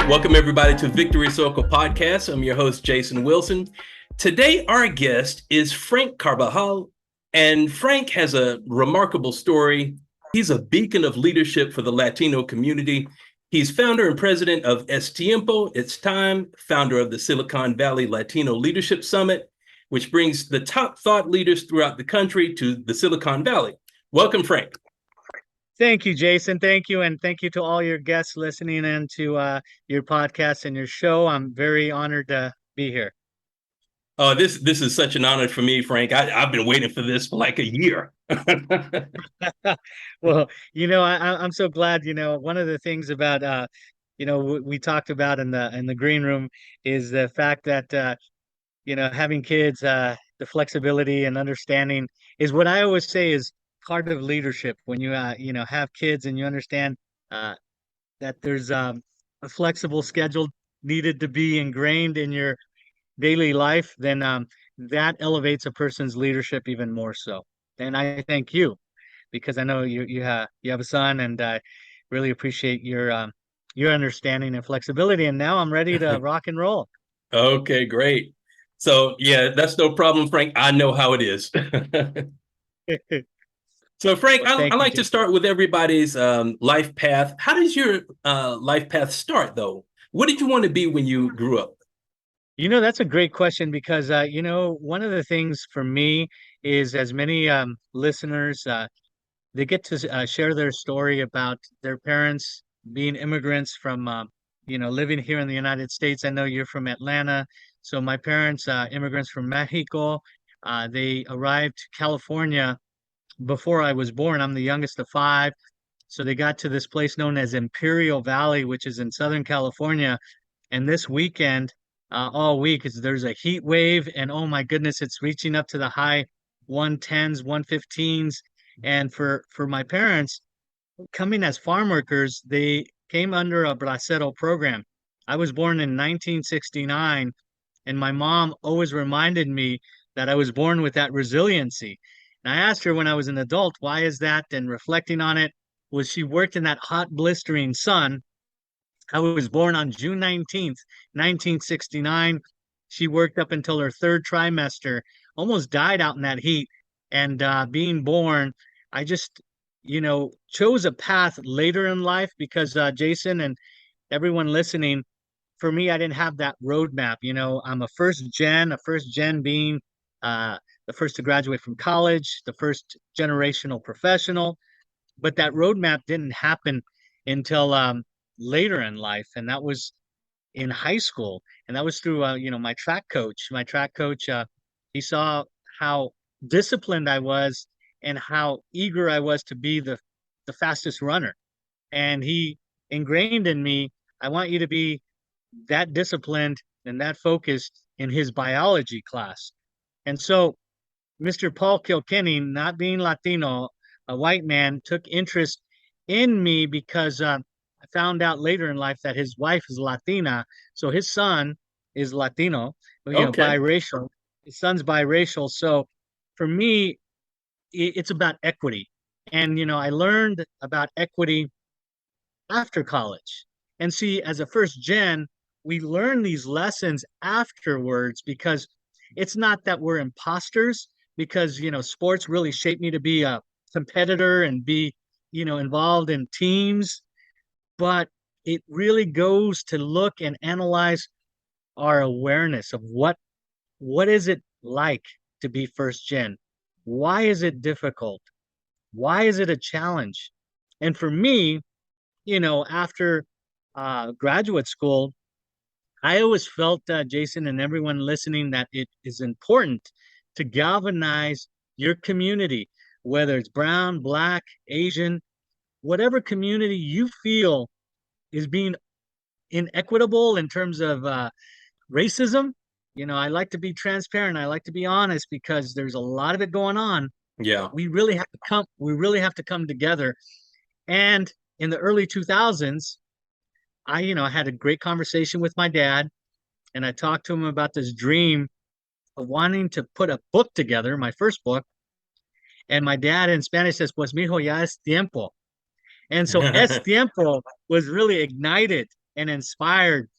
Welcome, everybody, to Victory Circle Podcast. I'm your host, Jason Wilson. Today, our guest is Frank Carbajal, and Frank has a remarkable story. He's a beacon of leadership for the Latino community. He's founder and president of Es Tiempo, It's Time, founder of the Silicon Valley Latino Leadership Summit, which brings the top thought leaders throughout the country to the Silicon Valley. Welcome, Frank. Thank you, Jason. Thank you. And thank you to all your guests listening in to your podcast and your show. I'm very honored to be here. This is such an honor for me, Frank. I've been waiting for this for like a year. Well, I'm so glad. One of the things about we talked about in the green room is the fact that having kids, the flexibility and understanding is what I always say is part of leadership. When you have kids and you understand that there's a flexible schedule needed to be ingrained in your daily life, then that elevates a person's leadership even more so. And I thank you because I know you have a son, and I really appreciate your understanding and flexibility. And now I'm ready to rock and roll. Okay, great. So yeah, that's no problem, Frank. I know how it is. So Frank, Well, I thank you, like to Jason. start with everybody's life path. How does your life path start, though? What did you want to be when you grew up? That's a great question because one of the things for me is as many listeners they get to share their story about their parents being immigrants from living here in the United States. I know you're from Atlanta, so my parents immigrants from Mexico. They arrived to California before I was born. I'm the youngest of five, so they got to this place known as Imperial Valley, which is in Southern California. And this weekend, all week, is there's a heat wave, and oh my goodness, it's reaching up to the high 110s, 115s. And for my parents, coming as farm workers, they came under a bracero program. I was born in 1969, and my mom always reminded me that I was born with that resiliency. And I asked her when I was an adult, why is that? And reflecting on it, was she worked in that hot, blistering sun. I was born on June 19th, 1969. She worked up until her third trimester, almost died out in that heat. And being born, I just, chose a path later in life because Jason and everyone listening, for me, I didn't have that roadmap. I'm a first gen being the first to graduate from college, the first generational professional. But that roadmap didn't happen until later in life, and that was in high school, and that was through my track coach. My track coach, he saw how disciplined I was and how eager I was to be the fastest runner, and he ingrained in me, I want you to be that disciplined and that focused in his biology class. And so Mr. Paul Kilkenny, not being Latino, a white man, took interest in me because I found out later in life that his wife is Latina, so his son is Latino, Okay. biracial. His son's biracial. So for me, it's about equity. And, I learned about equity after college. And see, as a first gen, we learn these lessons afterwards because it's not that we're imposters, because, sports really shaped me to be a competitor and be, involved in teams, but it really goes to look and analyze our awareness of what is it like to be first gen? Why is it difficult? Why is it a challenge? And for me, after graduate school, I always felt, Jason, and everyone listening, that it is important to galvanize your community, whether it's brown, black, Asian, whatever community you feel is being inequitable in terms of racism. I like to be transparent. I like to be honest because there's a lot of it going on. Yeah. We really have to come together. And in the early 2000s, I had a great conversation with my dad, and I talked to him about this dream of wanting to put a book together, my first book. And my dad in Spanish says, "Pues mijo, ya es tiempo." And so Es Tiempo was really ignited and inspired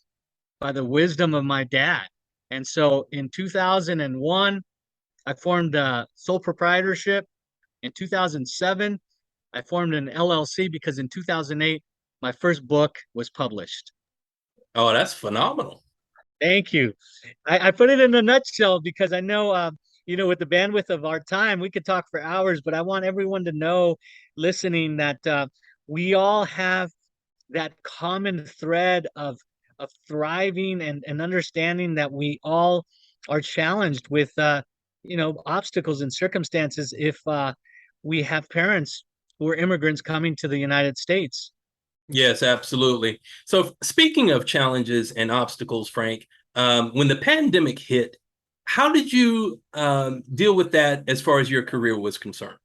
by the wisdom of my dad. And so in 2001, I formed a sole proprietorship. In 2007, I formed an LLC because in 2008, my first book was published. Oh, that's phenomenal. Thank you. I put it in a nutshell because I know, with the bandwidth of our time, we could talk for hours, but I want everyone to know listening that we all have that common thread of thriving and understanding that we all are challenged with obstacles and circumstances if we have parents who are immigrants coming to the United States. Yes, absolutely. So, speaking of challenges and obstacles, Frank, when the pandemic hit, how did you deal with that as far as your career was concerned?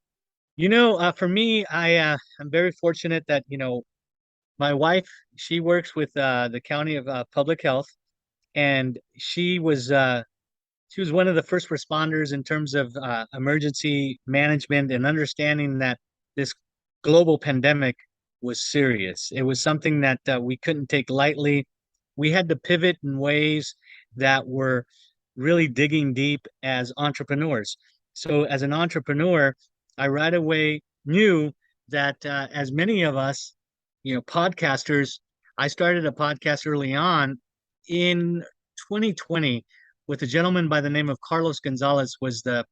For me, I'm very fortunate that my wife, she works with the county of public health, and she was one of the first responders in terms of emergency management and understanding that this global pandemic was serious. It was something that we couldn't take lightly. We had to pivot in ways that were really digging deep as entrepreneurs. So, as an entrepreneur, I right away knew that as many of us, podcasters, I started a podcast early on in 2020 with a gentleman by the name of Carlos Gonzalez was the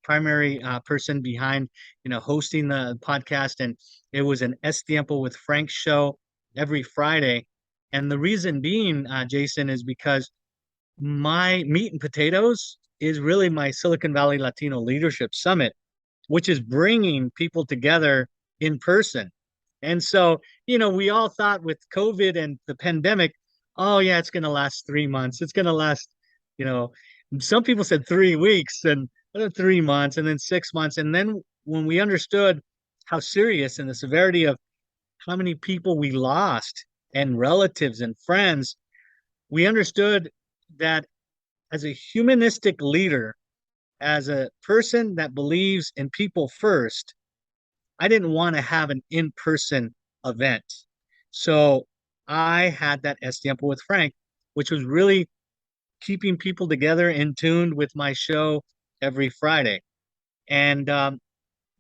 primary person behind, hosting the podcast, and it was an Es Tiempo with Frank show every Friday. And the reason being, Jason, is because my meat and potatoes is really my Silicon Valley Latino Leadership Summit, which is bringing people together in person. And so, we all thought with COVID and the pandemic, oh yeah, it's going to last 3 months. It's going to last, you know, some people said 3 weeks and 3 months and then 6 months. And then when we understood how serious and the severity of how many people we lost and relatives and friends, we understood that as a humanistic leader, as a person that believes in people first, I didn't want to have an in-person event. So I had that Es Tiempo with Frank, which was really keeping people together in tune with my show every Friday. And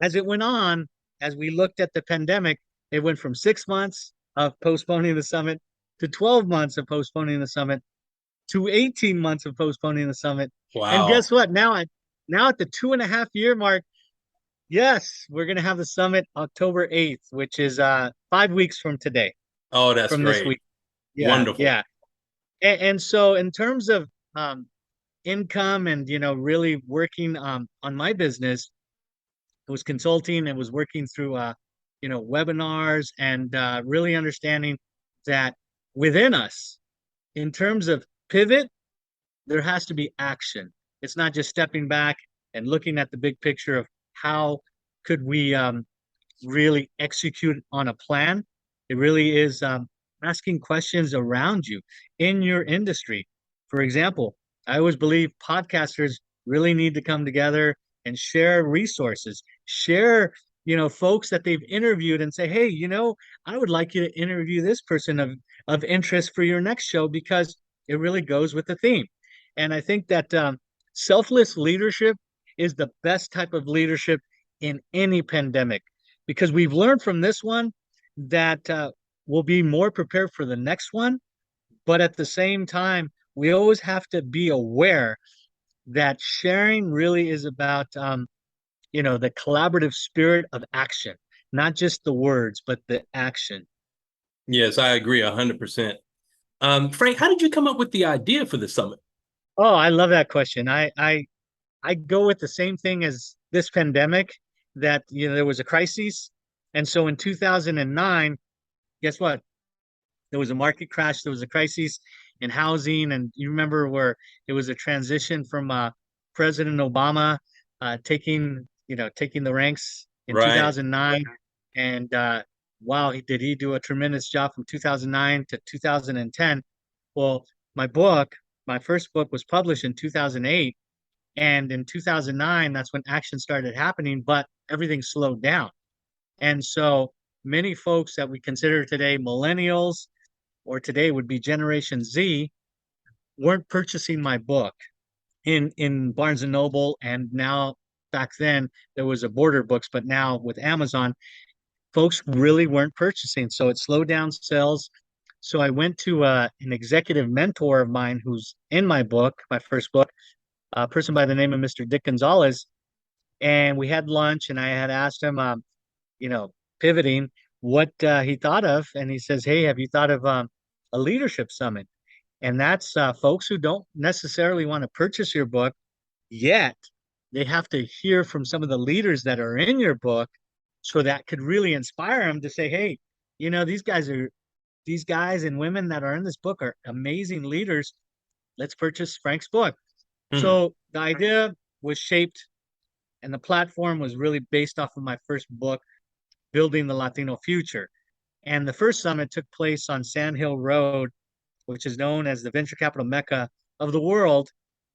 as it went on, as we looked at the pandemic, it went from 6 months of postponing the summit to 12 months of postponing the summit to 18 months of postponing the summit. And Wow. guess what? Now at the 2.5 year mark, yes, we're gonna have the summit October 8th, which is 5 weeks from today, Oh, that's from this great. week. Yeah, Wonderful. yeah. And so in terms of income and really working on my business, it was consulting and was working through webinars and really understanding that within us, in terms of pivot, there has to be action. It's not just stepping back and looking at the big picture of how could we really execute on a plan. It really is asking questions around you in your industry. For example, I always believe podcasters really need to come together and share resources, share, folks that they've interviewed and say, hey, I would like you to interview this person of interest for your next show because it really goes with the theme. And I think that selfless leadership is the best type of leadership in any pandemic because we've learned from this one that we'll be more prepared for the next one. But at the same time, we always have to be aware that sharing really is about, the collaborative spirit of action, not just the words, but the action. Yes, I agree 100%. Frank, how did you come up with the idea for the summit? Oh, I love that question. I go with the same thing as this pandemic that there was a crisis. And so in 2009, guess what? There was a market crash, there was a crisis in housing, and you remember where it was a transition from President Obama taking the ranks in Right. 2009. And wow, did he do a tremendous job from 2009 to 2010. Well, my book, my first book was published in 2008. And in 2009, that's when action started happening, but everything slowed down. And so many folks that we consider today millennials or today would be Generation Z, weren't purchasing my book in Barnes and Noble, and now back then there was a Border Books, but now with Amazon, folks really weren't purchasing, so it slowed down sales. So I went to an executive mentor of mine who's in my book, my first book, a person by the name of Mr. Dick Gonzalez, and we had lunch, and I had asked him, you know, pivoting, what he thought of, and he says, "Hey, have you thought of a leadership summit?" And that's folks who don't necessarily want to purchase your book yet. They have to hear from some of the leaders that are in your book, so that could really inspire them to say, "Hey, these guys and women that are in this book are amazing leaders. Let's purchase Frank's book." Hmm. So the idea was shaped, and the platform was really based off of my first book, Building the Latino Future. And the first summit took place on Sand Hill Road, which is known as the venture capital mecca of the world.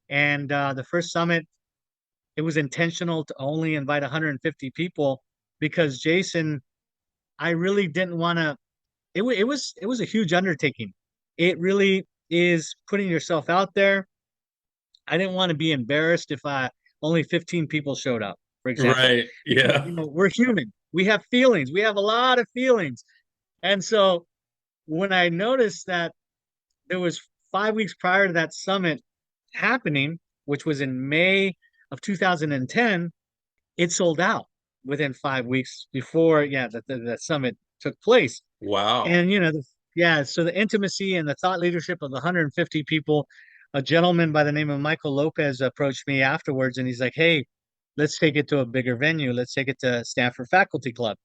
And the first summit, it was intentional to only invite 150 people because Jason, I really didn't want to. It was a huge undertaking. It really is putting yourself out there. I didn't want to be embarrassed if only 15 people showed up, for example, Right. because Yeah. we're human. We have feelings. We have a lot of feelings. And so when I noticed that there was 5 weeks prior to that summit happening, which was in May of 2010, it sold out within 5 weeks before, yeah, the summit took place. Wow. And yeah, so the intimacy and the thought leadership of the 150 people, a gentleman by the name of Michael Lopez approached me afterwards, and he's like, "Hey, let's take it to a bigger venue. Let's take it to Stanford Faculty Club."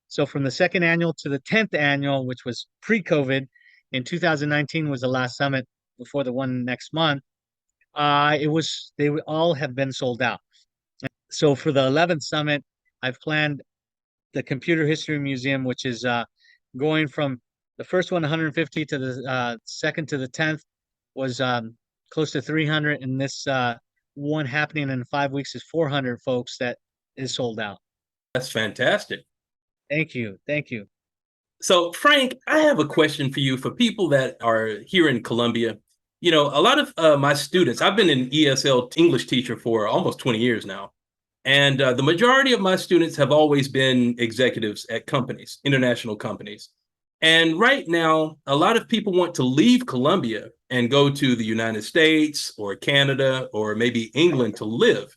So from the second annual to the 10th annual, which was pre-COVID, in 2019 was the last summit before the one next month. They would all have been sold out. So for the 11th summit, I've planned the Computer History Museum, which is going from the first one 150 to the second to the 10th was close to 300, and this one happening in 5 weeks is 400 folks that is sold out. That's fantastic. Thank you, thank you. So, Frank, I have a question for you for people that are here in Columbia. A lot of my students, I've been an ESL English teacher for almost 20 years now. And the majority of my students have always been executives at companies, international companies. And right now, a lot of people want to leave Columbia and go to the United States or Canada or maybe England to live.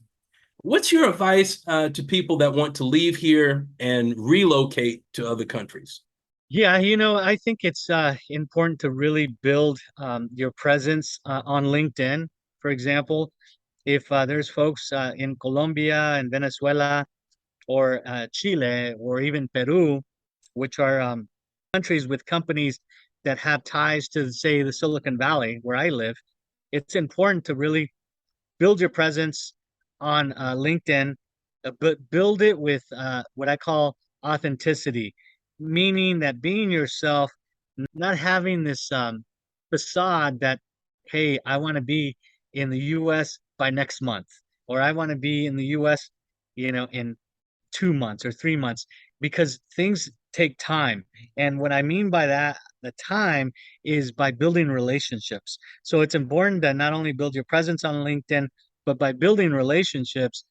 What's your advice to people that want to leave here and relocate to other countries? Yeah, I think it's important to really build your presence on LinkedIn, for example. If there's folks in Colombia and Venezuela or Chile or even Peru, which are countries with companies that have ties to, say, the Silicon Valley, where I live, it's important to really build your presence on LinkedIn, but build it with what I call authenticity, meaning that being yourself, not having this facade that, hey, I want to be in the US by next month, or I want to be in the US, in 2 months or 3 months, because things take time. And what I mean by that, the time is by building relationships. So it's important to not only build your presence on LinkedIn, but by building relationships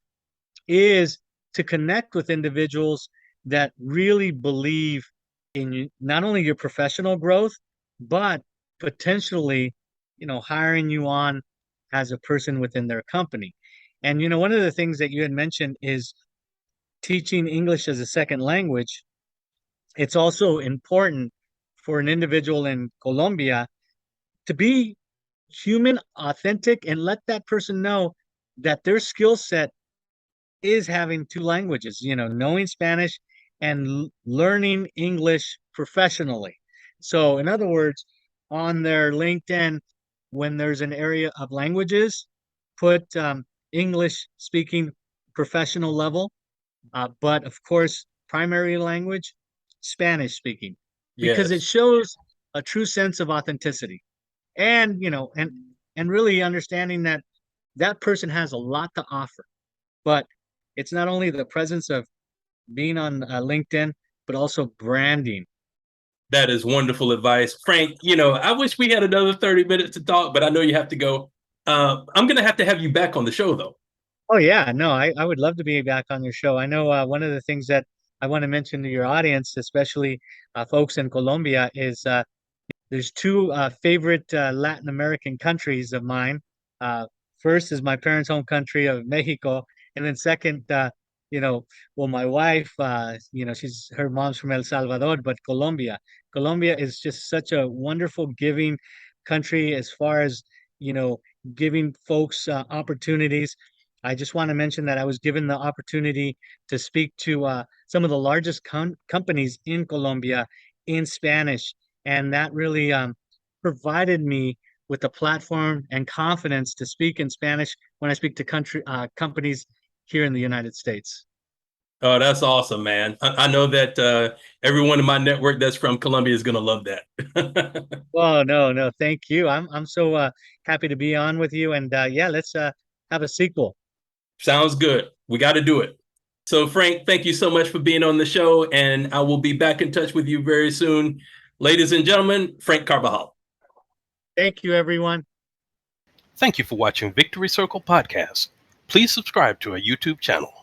is to connect with individuals that really believe in not only your professional growth, but potentially, hiring you on as a person within their company. And one of the things that you had mentioned is teaching English as a second language. It's also important for an individual in Colombia to be human, authentic, and let that person know that their skill set is having two languages, knowing Spanish and learning English professionally. So, in other words, on their LinkedIn, when there's an area of languages, put English speaking professional level, but of course, primary language, Spanish speaking, because it Yes. shows a true sense of authenticity, and and really understanding that that person has a lot to offer. But it's not only the presence of being on LinkedIn, but also branding. That is wonderful advice. Frank, I wish we had another 30 minutes to talk, but I know you have to go. I'm going to have you back on the show, though. Oh yeah, no, I would love to be back on your show. I know one of the things that I want to mention to your audience, especially folks in Colombia, is there's two favorite Latin American countries of mine. Uh, First is my parents' home country of Mexico, and then second, you know, well, my wife, she's her mom's from El Salvador, but Colombia. Colombia is just such a wonderful, giving country as far as, you know, giving folks opportunities. I just want to mention that I was given the opportunity to speak to some of the largest companies in Colombia in Spanish, and that really provided me with the platform and confidence to speak in Spanish when I speak to country companies here in the United States. Oh, that's awesome, man. I know that everyone in my network that's from Colombia is going to love that. Oh no, no, thank you. I'm so happy to be on with you, and yeah, let's have a sequel. Sounds good. We got to do it. So, Frank, thank you so much for being on the show, and I will be back in touch with you very soon. Ladies and gentlemen, Frank Carbajal. Thank you, everyone. Thank you for watching Victory Circle Podcast. Please subscribe to our YouTube channel.